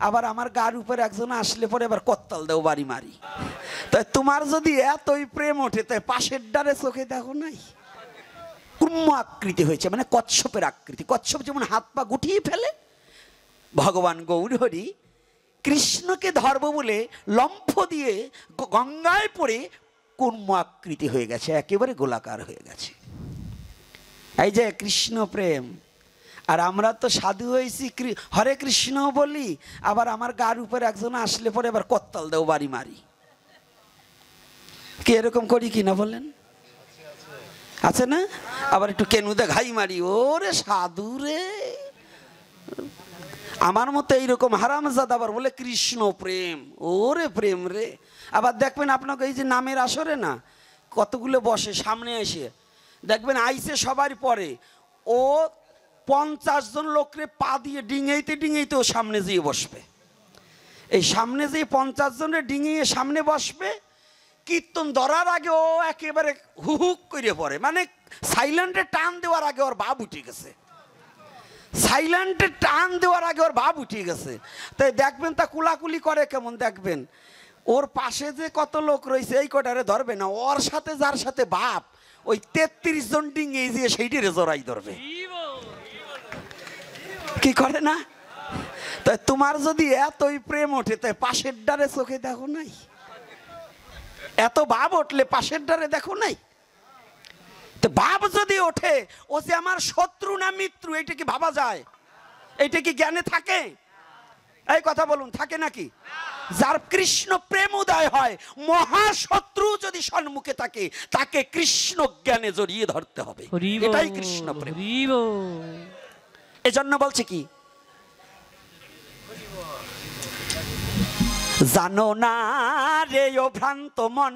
আবার আমার গার উপরে একজন আসলে পরে আবার কত্তাল দেও বাড়ি মারি। তাই তোমার যদি এতই প্রেম ওঠে তাই পাশের ডারে চোখে দেখো নাই কুর্ম আকৃতি হয়েছে, মানে কচ্ছপের আকৃতি। কচ্ছপ যেমন হাত পা গুটিয়ে ফেলে, ভগবান গৌরহরি কৃষ্ণকে ধর্ম বলে লম্ফ দিয়ে গঙ্গায় পড়ে কুর্ম আকৃতি হয়ে গেছে, একেবারে গোলাকার হয়ে গেছে। এই যে কৃষ্ণ প্রেম। আর আমরা তো সাধু হয়েছি, হরে কৃষ্ণ বলি, আবার আমার গার উপরে একজন আসলে পরে আবার কত্তাল দেও বাড়ি মারি। কি এরকম করি কিনা বলেন? আছে না? আবার একটু কেনুদে ঘাই মারি, ওরে সাধু রে। আমার মতো এইরকম হারামজাদা আবার বলে কৃষ্ণ প্রেম, ওরে প্রেম রে। আবার দেখবেন আপনাকে এই যে নামের আসরে না কতগুলো বসে, সামনে এসে দেখবেন আইসে সবার পরে ও 50 জন লোকরে পা দিয়ে ডিঙাইতে ডিঙাইতে ও সামনে যেয়ে বসবে। এই সামনে যেয়ে 50 জনের ডিঙিয়ে সামনে বসবে, কীর্তন ধরার আগে ও একেবারে হুহুক করে পড়ে, মানে সাইলেন্টে টান দেওয়ার আগে ওর ভাব উঠে গেছে। সাইলেন্টে টান দেওয়ার আগে ওর ভাব উঠে গেছে। তাই দেখবেন তা কুলাকুলি করে কেমন, দেখবেন ওর পাশে যে কত লোক রয়েছে এই কটারে ধরবে না, ওর সাথে যার সাথে বাপ ওই 33 জন ডিঙিয়ে দিয়ে সেইটিরে জোড়াই ধরবে। কি করে না? তাই তোমার যদি এতই প্রেম ওঠে তাই পাশের ডারে চোখে দেখো নাই? এত ভাব উঠলে পাশের ডারে দেখো নাই? তো ভাব যদি ওঠে ও যে আমার শত্রু না মিত্র, এটা কি ভাবা যায়? এটা কি জ্ঞানে থাকে? এই কথা বলুন, থাকে নাকি? যার কৃষ্ণ প্রেম উদয় হয়, মহাশত্রু যদি সম্মুখে থাকে তাকে কৃষ্ণ জ্ঞানে জড়িয়ে ধরতে হবে। এটাই কৃষ্ণ প্রেম। এজন্য বলছে কি, জানো না রে ও ভ্রান্ত মন,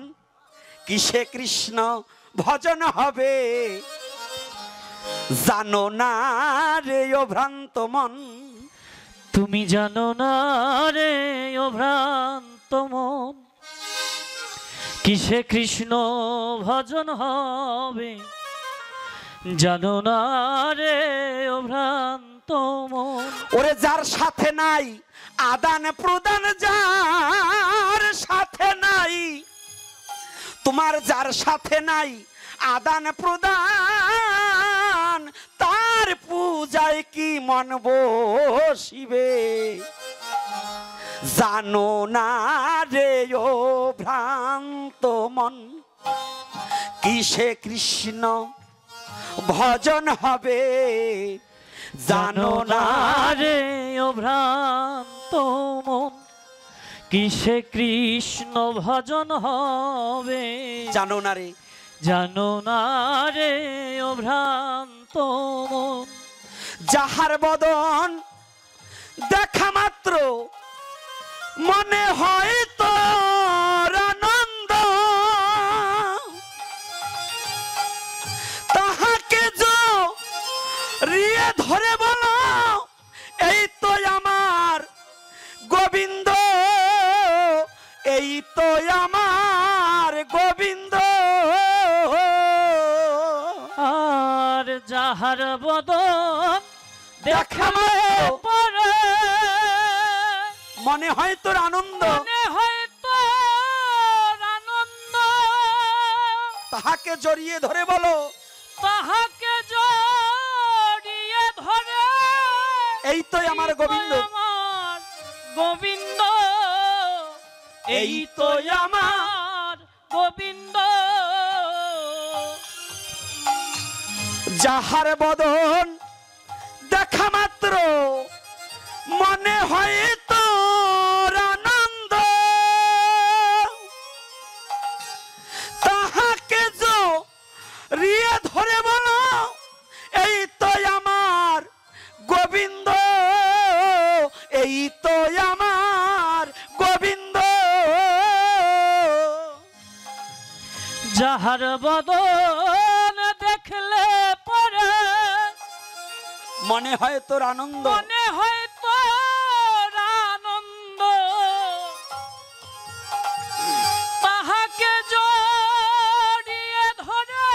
কিসে কৃষ্ণ ভজন হবে। জানো না রে ও ভ্রান্ত মন, তুমি জানো না রে ও ভ্রান্ত মন, কিসে কৃষ্ণ ভজন হবে। জানো না রে ও ভ্রান্ত মন। ওরে যার সাথে নাই আদান প্রদান, যার সাথে নাই, তোমার যার সাথে নাই আদান প্রদান, তার পূজায় কি মন বসিবে। জানো না রে ও ভ্রান্ত মন, কিসে কৃষ্ণ ভজন হবে। জানো না রে ও ভ্রান্ত মন, কিসে কৃষ্ণ ভজন হবে। জানো না রে, জানো না রে ও ভ্রান্ত মন। যাহার বদন দেখা মাত্র মনে হয় তোর আনন্দ, তাহাকে জড়িয়ে ধরে বলো এই তো আমার গোবিন্দ, এই তো আমার গোবিন্দ। আর যাহার বদন দেখা পরে মনে হয় তোর আনন্দ, মনে হয় তোর আনন্দ, তাহাকে জড়িয়ে ধরে বলো, তাহাকে জড়িয়ে ধরে এই তো আমার গোবিন্দ, আমার গোবিন্দ, এই তো আমার গোবিন্দ। যাহার বদন দেখা মাত্র মনে হয় তোর আনন্দ, তাহাকে জড়িয়ে ধরে বলো এই তো আমার গোবিন্দ, এই তো আমার গোবিন্দ। যাহার বদন দেখলে পরে মনে হয় তোর আনন্দ, মনে হয় তোর আনন্দ, তাহাকে জড়িয়ে ধরে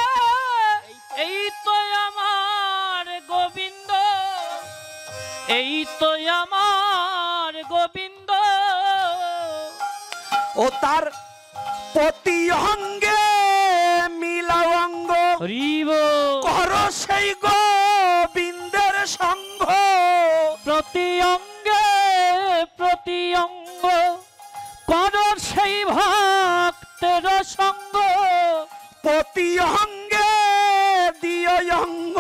এই তো আমার গোবিন্দ, এই তো আমার ও তার প্রতি অঙ্গে মিলাও অঙ্গ হরিব কর সেই গোবিন্দের সঙ্গ প্রতি অঙ্গ কর সেই ভক্তের সঙ্গ প্রতি অঙ্গে দিয় অঙ্গ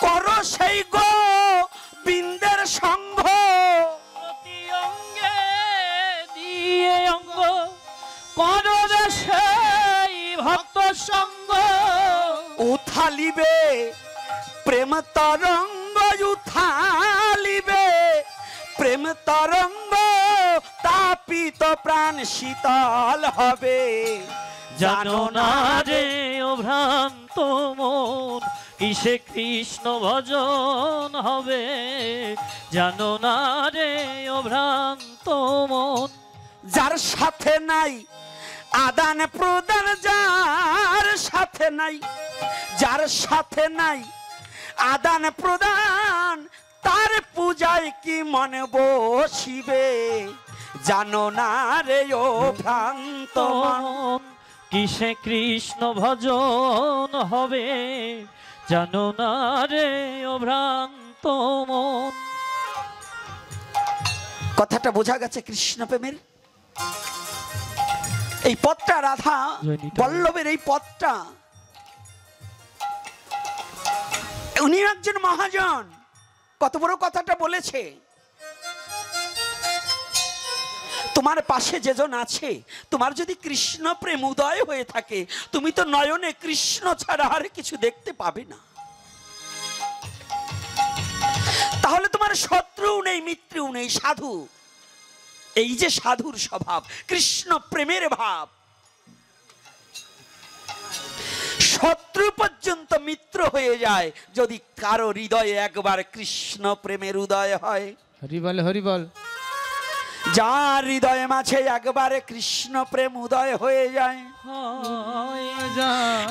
কর সেই গোবিন্দের সঙ্গ প্রতি অঙ্গে দিয়ে অঙ্গ কর সেই ভক্ত সঙ্গ উথালিবে প্রেম তরঙ্গ উথালিবে প্রেম তরঙ্গ তাপিত প্রাণ শীতল হবে জানো না রে ও ভ্রান্ত মন কিসে কৃষ্ণ ভজন হবে জানো না রে ও ভ্রান্ত মন যার সাথে নাই আদান প্রদান যার সাথে নাই যার সাথে নাই আদান প্রদান তার পূজায় কি মনে বসিবে জানো না রে ও ভ্রান্ত মন মন কিসে কৃষ্ণ ভজন হবে জানো না রে ও ভ্রান্ত মন কথাটা বোঝা গেছে কৃষ্ণ প্রেমের এই পথটা রাধা বল্লভের এই পথটা উনি একজন মহাজন কত বড় কথাটা বলেছে তোমার পাশে যেজন আছে তোমার যদি কৃষ্ণ প্রেম উদয় হয়ে থাকে তুমি তো নয়নে কৃষ্ণ ছাড়া আর কিছু দেখতে পাবে না তাহলে তোমার শত্রু নেই মিত্র নেই সাধু এই যে সাধুর স্বভাব কৃষ্ণ প্রেমের ভাব শত্রু পর্যন্ত মিত্র হয়ে যায় যদি কারো হৃদয়ে একবার কৃষ্ণ প্রেমের উদয় হয় হরিবল হরিবল যার হৃদয়ে মাঝে একবারে কৃষ্ণ প্রেম উদয় হয়ে যায়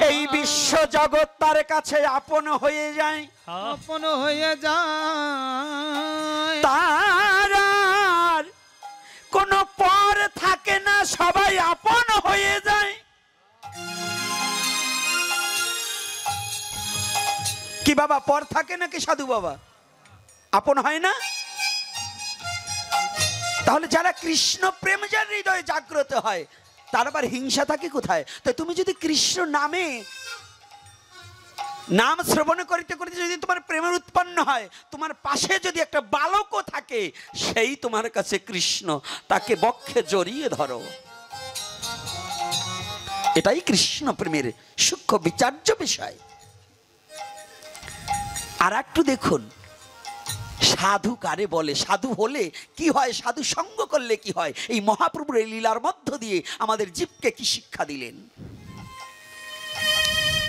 এই বিশ্ব জগৎ তার কাছে আপন হয়ে যায় আপন হয়ে যায় তার আর কোনো পর থাকে না সবাই আপন হয়ে যায় কি বাবা পর থাকে নাকি সাধু বাবা আপন হয় না তাহলে যারা কৃষ্ণ প্রেম যার হৃদয়ে জাগ্রত হয় তার আবার হিংসা থাকে কোথায় তাই তুমি যদি কৃষ্ণ নামে নাম শ্রবণ করিতে করিতে যদি তোমার প্রেমের উৎপন্ন হয় তোমার পাশে যদি একটা বালকও থাকে সেই তোমার কাছে কৃষ্ণ তাকে বক্ষে জড়িয়ে ধরো এটাই কৃষ্ণ প্রেমের সূক্ষ্ম বিচার্য বিষয় আর একটু দেখুন সাধু কারে বলে সাধু হলে কি হয় সাধু সঙ্গ করলে কি হয় এই মহাপ্রভুর এই লীলার মধ্য দিয়ে আমাদের জীবকে কি শিক্ষা দিলেন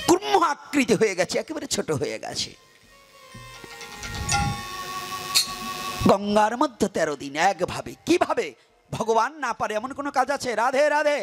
কুর্ম আকৃতি হয়ে গেছে একেবারে ছোট হয়ে গেছে গঙ্গার মধ্যে 13 দিন একভাবে কিভাবে ভগবান না পারে এমন কোনো কাজ আছে রাধে রাধে